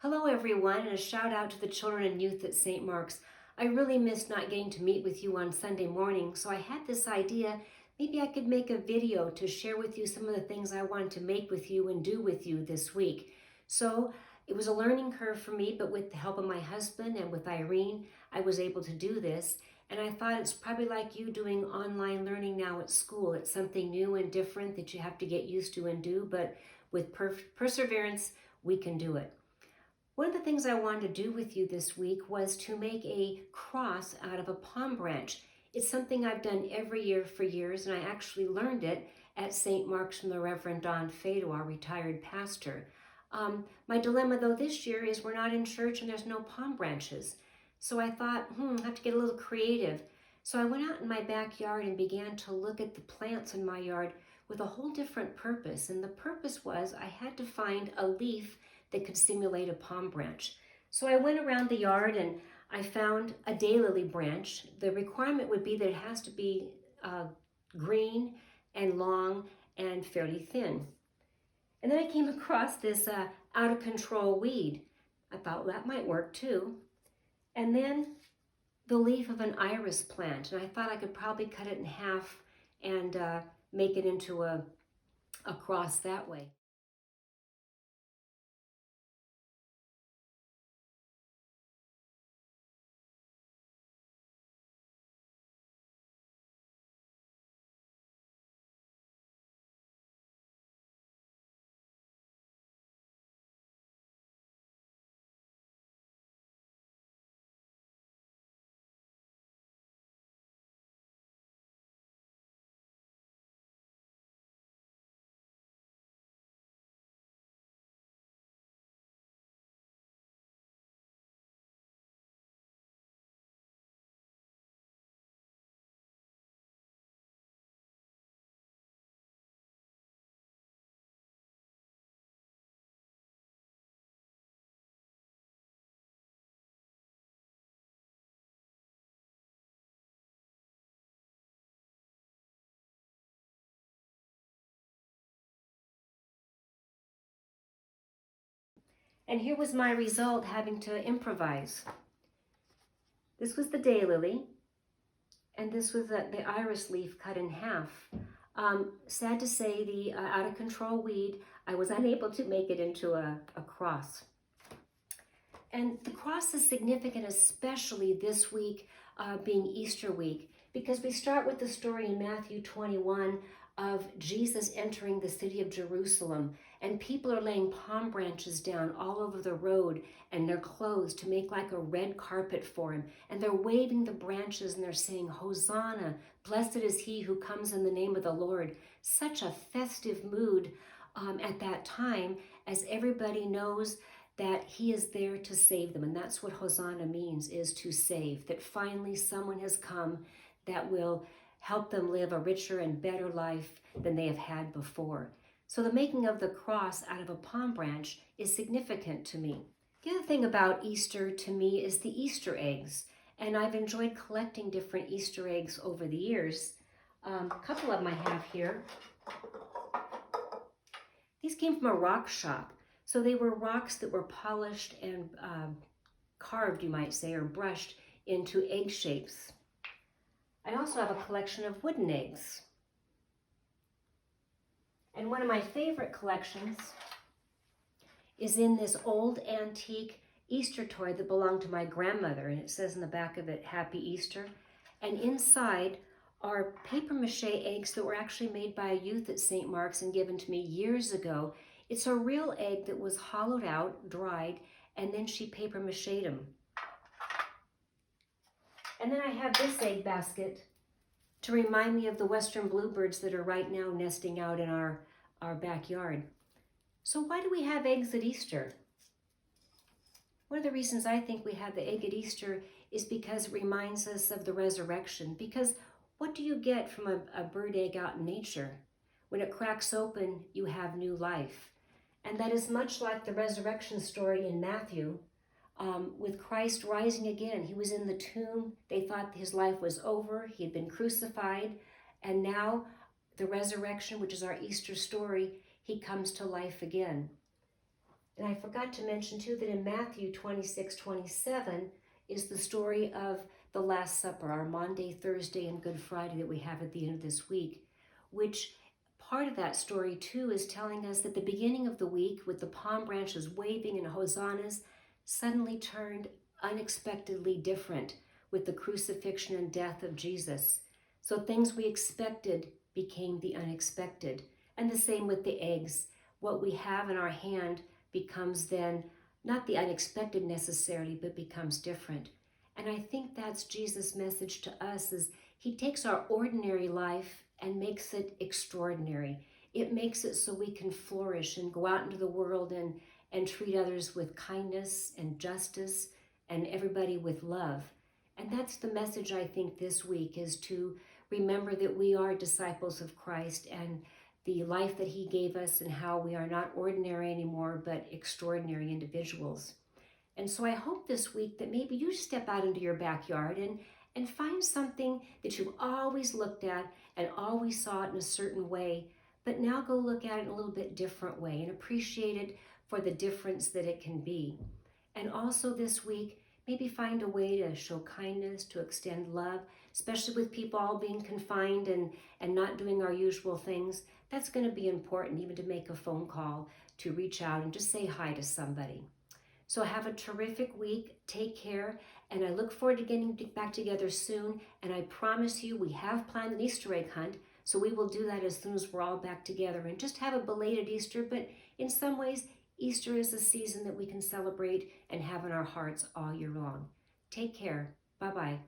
Hello everyone, and a shout out to the children and youth at St. Mark's. I really missed not getting to meet with you on Sunday morning, so I had this idea, maybe I could make a video to share with you some of the things I wanted to make with you and do with you this week. So it was a learning curve for me, but with the help of my husband and with Irene, I was able to do this. And I thought it's probably like you doing online learning now at school. It's something new and different that you have to get used to and do, but with perseverance, we can do it. One of the things I wanted to do with you this week was to make a cross out of a palm branch. It's something I've done every year for years, and I actually learned it at St. Mark's from the Reverend Don Fado, our retired pastor. My dilemma though this year is we're not in church and there's no palm branches. So I thought, I have to get a little creative. So I went out in my backyard and began to look at the plants in my yard with a whole different purpose. And the purpose was I had to find a leaf that could simulate a palm branch. So I went around the yard and I found a daylily branch. The requirement would be that it has to be green and long and fairly thin. And then I came across this out of control weed. I thought, well, that might work too. And then the leaf of an iris plant. And I thought I could probably cut it in half and make it into a cross that way. And here was my result, having to improvise. This was the daylily, and this was the iris leaf cut in half. Sad to say, the out of control weed, I was unable to make it into a cross. And the cross is significant, especially this week being Easter week, because we start with the story in Matthew 21 of Jesus entering the city of Jerusalem, and people are laying palm branches down all over the road and their clothes to make like a red carpet for him, and they're waving the branches and they're saying, Hosanna, blessed is he who comes in the name of the Lord. Such a festive mood at that time, as everybody knows that he is there to save them. And that's what Hosanna means, is to save, that finally someone has come that will help them live a richer and better life than they have had before. So the making of the cross out of a palm branch is significant to me. The other thing about Easter to me is the Easter eggs. And I've enjoyed collecting different Easter eggs over the years. A couple of them I have here. These came from a rock shop. So they were rocks that were polished and carved, you might say, or brushed into egg shapes. I also have a collection of wooden eggs. And one of my favorite collections is in this old antique Easter toy that belonged to my grandmother, and it says in the back of it, Happy Easter. And inside are paper mache eggs that were actually made by a youth at St. Mark's and given to me years ago. It's a real egg that was hollowed out, dried, and then she paper mache'd them. And then I have this egg basket to remind me of the western bluebirds that are right now nesting out in our backyard. So why do we have eggs at Easter? One of the reasons I think we have the egg at Easter is because it reminds us of the resurrection. Because what do you get from a bird egg out in nature? When it cracks open, you have new life. And that is much like the resurrection story in Matthew, with Christ rising again. He was in the tomb. They thought his life was over. He had been crucified. And now the resurrection, which is our Easter story, he comes to life again. And I forgot to mention too that in Matthew 26:27 is the story of the Last Supper, our Maundy, Thursday, and Good Friday that we have at the end of this week, which part of that story too is telling us that the beginning of the week, with the palm branches waving and hosannas, suddenly turned unexpectedly different with the crucifixion and death of Jesus. So things we expected became the unexpected. And the same with the eggs. What we have in our hand becomes then not the unexpected necessarily, but becomes different. And I think that's Jesus' message to us is he takes our ordinary life and makes it extraordinary. It makes it so we can flourish and go out into the world and treat others with kindness and justice and everybody with love. And that's the message I think this week is to remember that we are disciples of Christ and the life that he gave us and how we are not ordinary anymore, but extraordinary individuals. And so I hope this week that maybe you step out into your backyard and find something that you've always looked at and always saw it in a certain way, but now go look at it in a little bit different way and appreciate it for the difference that it can be. And also this week, maybe find a way to show kindness, to extend love, especially with people all being confined and not doing our usual things. That's going to be important, even to make a phone call, to reach out and just say hi to somebody. So have a terrific week. Take care. And I look forward to getting back together soon. And I promise you, we have planned an Easter egg hunt. So we will do that as soon as we're all back together and just have a belated Easter. But in some ways, Easter is a season that we can celebrate and have in our hearts all year long. Take care. Bye-bye.